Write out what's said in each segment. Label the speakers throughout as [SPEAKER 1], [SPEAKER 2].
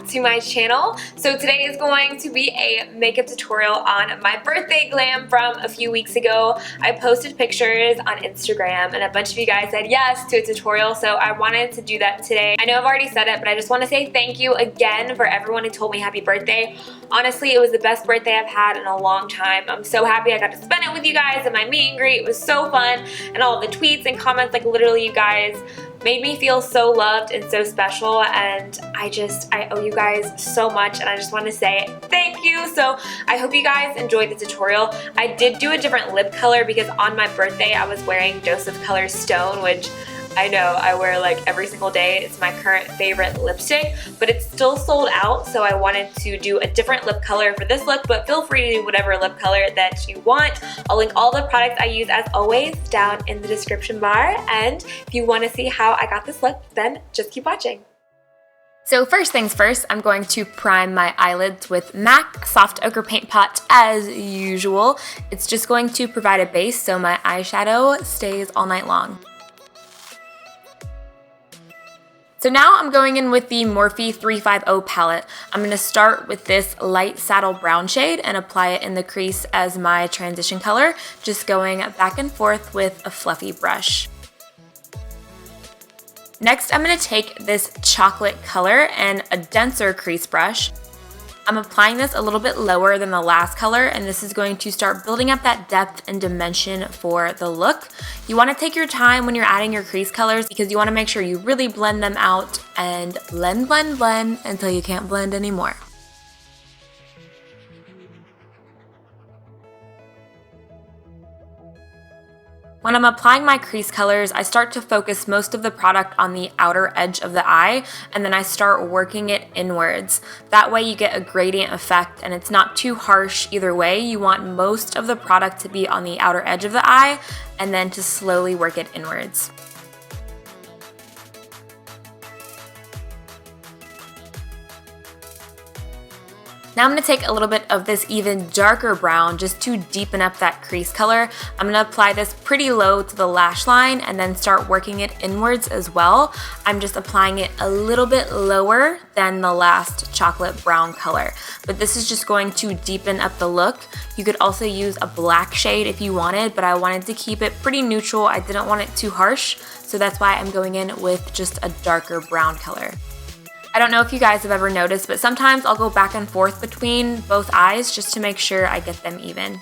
[SPEAKER 1] back to my channel. So today is going to be a makeup tutorial on my birthday glam from a few weeks ago. I posted pictures on Instagram and a bunch of you guys said yes to a tutorial, so I wanted to do that today. I know I've already said it, but I just want to say thank you again for everyone who told me happy birthday. Honestly, it was the best birthday I've had in a long time. I'm so happy I got to spend it with you guys and my meet and greet. It was so fun, and all the tweets and comments, like literally you guys made me feel so loved and so special, and I owe you guys so much, and I just want to say thank you. So I hope you guys enjoyed the tutorial. I did do a different lip color because on my birthday I was wearing Joseph Color Stone, which I know I wear like every single day. It's my current favorite lipstick, but it's still sold out, so I wanted to do a different lip color for this look, but feel free to do whatever lip color that you want. I'll link all the products I use as always down in the description bar, and if you want to see how I got this look, then just keep watching. So first things first, I'm going to prime my eyelids with MAC Soft Ochre Paint Pot as usual. It's just going to provide a base so my eyeshadow stays all night long. So now I'm going in with the Morphe 350 palette. I'm going to start with this light saddle brown shade and apply it in the crease as my transition color, just going back and forth with a fluffy brush. Next, I'm going to take this chocolate color and a denser crease brush. I'm applying this a little bit lower than the last color, and this is going to start building up that depth and dimension for the look. You want to take your time when you're adding your crease colors because you want to make sure you really blend them out and blend, blend, blend until you can't blend anymore. When I'm applying my crease colors, I start to focus most of the product on the outer edge of the eye, and then I start working it inwards. That way you get a gradient effect and it's not too harsh either way. You want most of the product to be on the outer edge of the eye and then to slowly work it inwards. Now I'm going to take a little bit of this even darker brown just to deepen up that crease color. I'm going to apply this pretty low to the lash line and then start working it inwards as well. I'm just applying it a little bit lower than the last chocolate brown color. But this is just going to deepen up the look. You could also use a black shade if you wanted, but I wanted to keep it pretty neutral. I didn't want it too harsh, so that's why I'm going in with just a darker brown color. I don't know if you guys have ever noticed, but sometimes I'll go back and forth between both eyes just to make sure I get them even.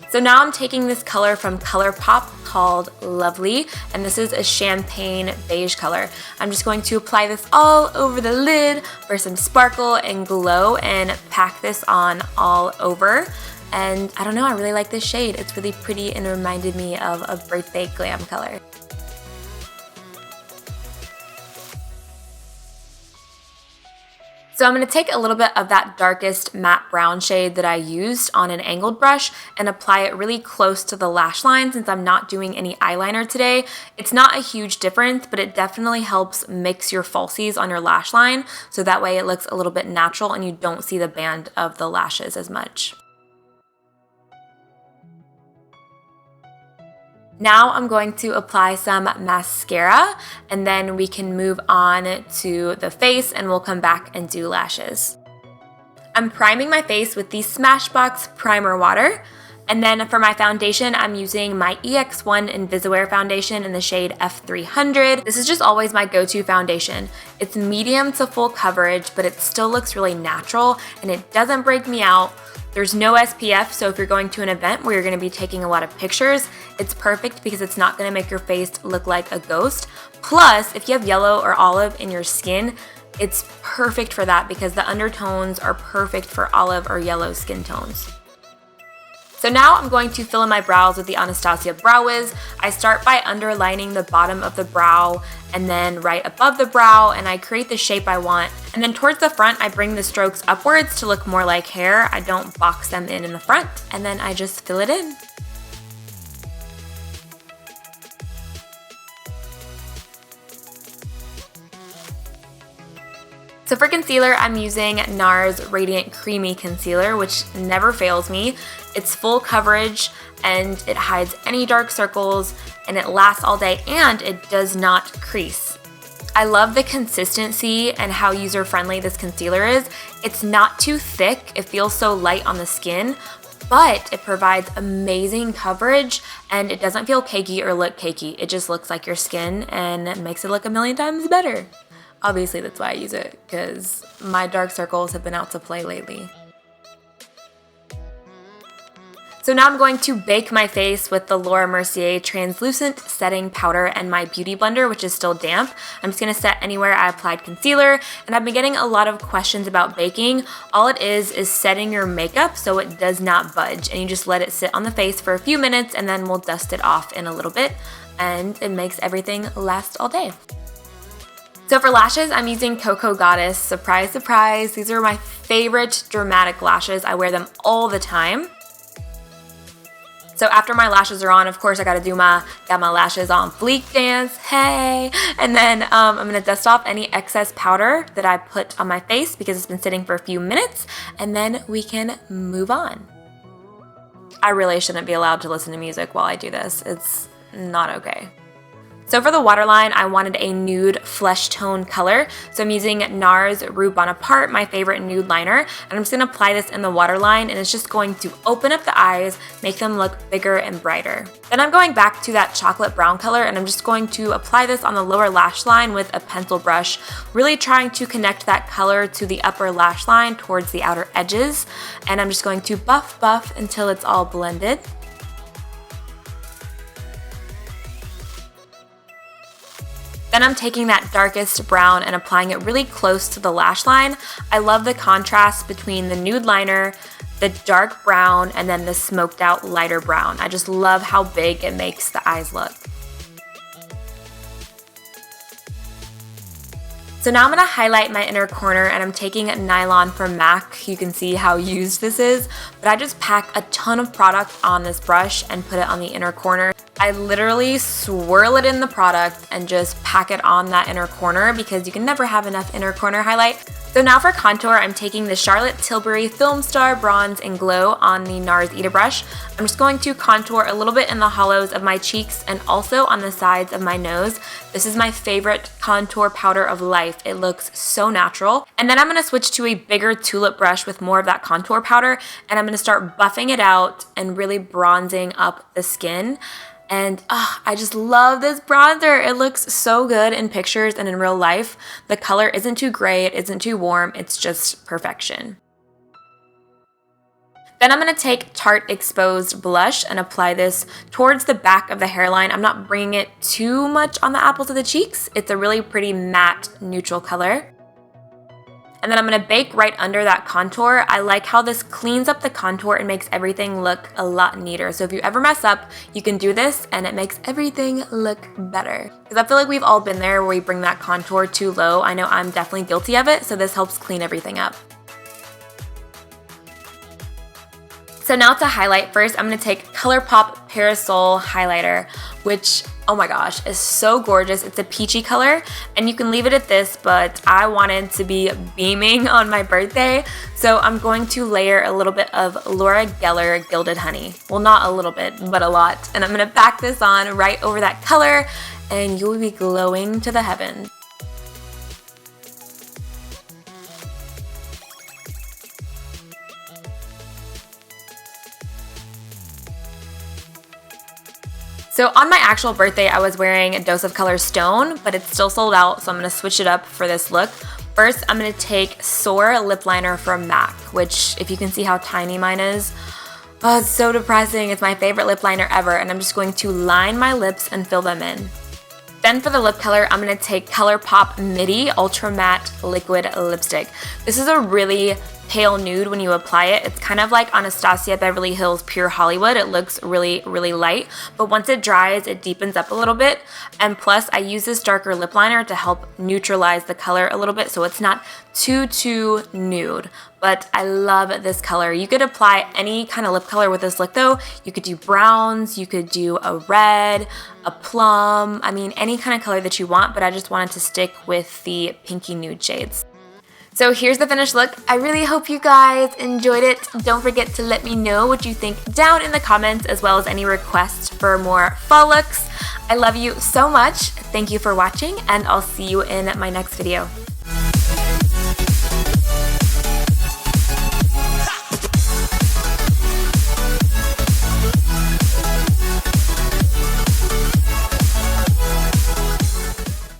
[SPEAKER 1] So now I'm taking this color from Colourpop called Lovely, and this is a champagne beige color. I'm just going to apply this all over the lid for some sparkle and glow and pack this on all over. And I don't know, I really like this shade. It's really pretty and reminded me of a birthday glam color. So I'm going to take a little bit of that darkest matte brown shade that I used on an angled brush and apply it really close to the lash line since I'm not doing any eyeliner today. It's not a huge difference, but it definitely helps mix your falsies on your lash line so that way it looks a little bit natural and you don't see the band of the lashes as much. Now I'm going to apply some mascara and then we can move on to the face and we'll come back and do lashes. I'm priming my face with the Smashbox Primer Water, and then for my foundation I'm using my EX1 Invisiwear foundation in the shade F300. This is just always my go-to foundation. It's medium to full coverage, but it still looks really natural and it doesn't break me out. There's no SPF, so if you're going to an event where you're going to be taking a lot of pictures, it's perfect because it's not going to make your face look like a ghost. Plus, if you have yellow or olive in your skin, it's perfect for that because the undertones are perfect for olive or yellow skin tones. So now I'm going to fill in my brows with the Anastasia Brow Wiz. I start by underlining the bottom of the brow and then right above the brow, and I create the shape I want. And then towards the front, I bring the strokes upwards to look more like hair. I don't box them in the front, and then I just fill it in. So for concealer, I'm using NARS Radiant Creamy Concealer, which never fails me. It's full coverage and it hides any dark circles and it lasts all day and it does not crease. I love the consistency and how user-friendly this concealer is. It's not too thick, it feels so light on the skin, but it provides amazing coverage and it doesn't feel cakey or look cakey. It just looks like your skin and it makes it look a million times better. Obviously that's why I use it, because my dark circles have been out to play lately. So now I'm going to bake my face with the Laura Mercier Translucent Setting Powder and my Beauty Blender, which is still damp. I'm just going to set anywhere I applied concealer, and I've been getting a lot of questions about baking. All it is setting your makeup so it does not budge, and you just let it sit on the face for a few minutes and then we'll dust it off in a little bit, and it makes everything last all day. So for lashes, I'm using Koko Goddess. Surprise, surprise. These are my favorite dramatic lashes. I wear them all the time. So after my lashes are on, of course, I gotta do got my lashes on fleek dance, hey! And then I'm gonna dust off any excess powder that I put on my face because it's been sitting for a few minutes, and then we can move on. I really shouldn't be allowed to listen to music while I do this. It's not okay. So for the waterline, I wanted a nude flesh tone color. So I'm using NARS Rue Bonaparte, my favorite nude liner. And I'm just gonna apply this in the waterline, and it's just going to open up the eyes, make them look bigger and brighter. Then I'm going back to that chocolate brown color, and I'm just going to apply this on the lower lash line with a pencil brush, really trying to connect that color to the upper lash line towards the outer edges. And I'm just going to buff until it's all blended. Then I'm taking that darkest brown and applying it really close to the lash line. I love the contrast between the nude liner, the dark brown, and then the smoked out lighter brown. I just love how big it makes the eyes look. So now I'm gonna highlight my inner corner, and I'm taking nylon from MAC. You can see how used this is, but I just pack a ton of product on this brush and put it on the inner corner. I literally swirl it in the product and just pack it on that inner corner because you can never have enough inner corner highlight. So now for contour, I'm taking the Charlotte Tilbury Film Star Bronze and Glow on the NARS Ita brush. I'm just going to contour a little bit in the hollows of my cheeks and also on the sides of my nose. This is my favorite contour powder of life. It looks so natural. And then I'm going to switch to a bigger tulip brush with more of that contour powder, and I'm going to start buffing it out and really bronzing up the skin. And I just love this bronzer. It looks so good in pictures and in real life. The color isn't too gray, it isn't too warm, it's just perfection. Then I'm going to take Tarte Exposed Blush and apply this towards the back of the hairline. I'm not bringing it too much on the apples of the cheeks. It's a really pretty matte, neutral color. And then I'm going to bake right under that contour. I like how this cleans up the contour and makes everything look a lot neater. So if you ever mess up, you can do this and it makes everything look better. Because I feel like we've all been there where we bring that contour too low. I know I'm definitely guilty of it, so this helps clean everything up. So now to highlight, first I'm going to take Colourpop Parasol Highlighter, which, oh my gosh, is so gorgeous. It's a peachy color, and you can leave it at this, but I wanted to be beaming on my birthday, so I'm going to layer a little bit of Laura Geller Gilded Honey. Well, not a little bit, but a lot. And I'm going to pack this on right over that color, and you'll be glowing to the heavens. So on my actual birthday, I was wearing a Dose of Color Stone, but it's still sold out, so I'm going to switch it up for this look. First, I'm going to take Soar Lip Liner from MAC, which, if you can see how tiny mine is, oh, it's so depressing. It's my favorite lip liner ever, and I'm just going to line my lips and fill them in. Then for the lip color, I'm going to take Colourpop Midi Ultra Matte Liquid Lipstick. This is a really pale nude when you apply it. It's kind of like Anastasia Beverly Hills Pure Hollywood. It looks really, really light, but once it dries, it deepens up a little bit. And plus, I use this darker lip liner to help neutralize the color a little bit so it's not too nude. But I love this color. You could apply any kind of lip color with this look though. You could do browns, you could do a red, a plum, I mean any kind of color that you want, but I just wanted to stick with the pinky nude shades. So here's the finished look. I really hope you guys enjoyed it. Don't forget to let me know what you think down in the comments, as well as any requests for more fall looks. I love you so much. Thank you for watching, and I'll see you in my next video.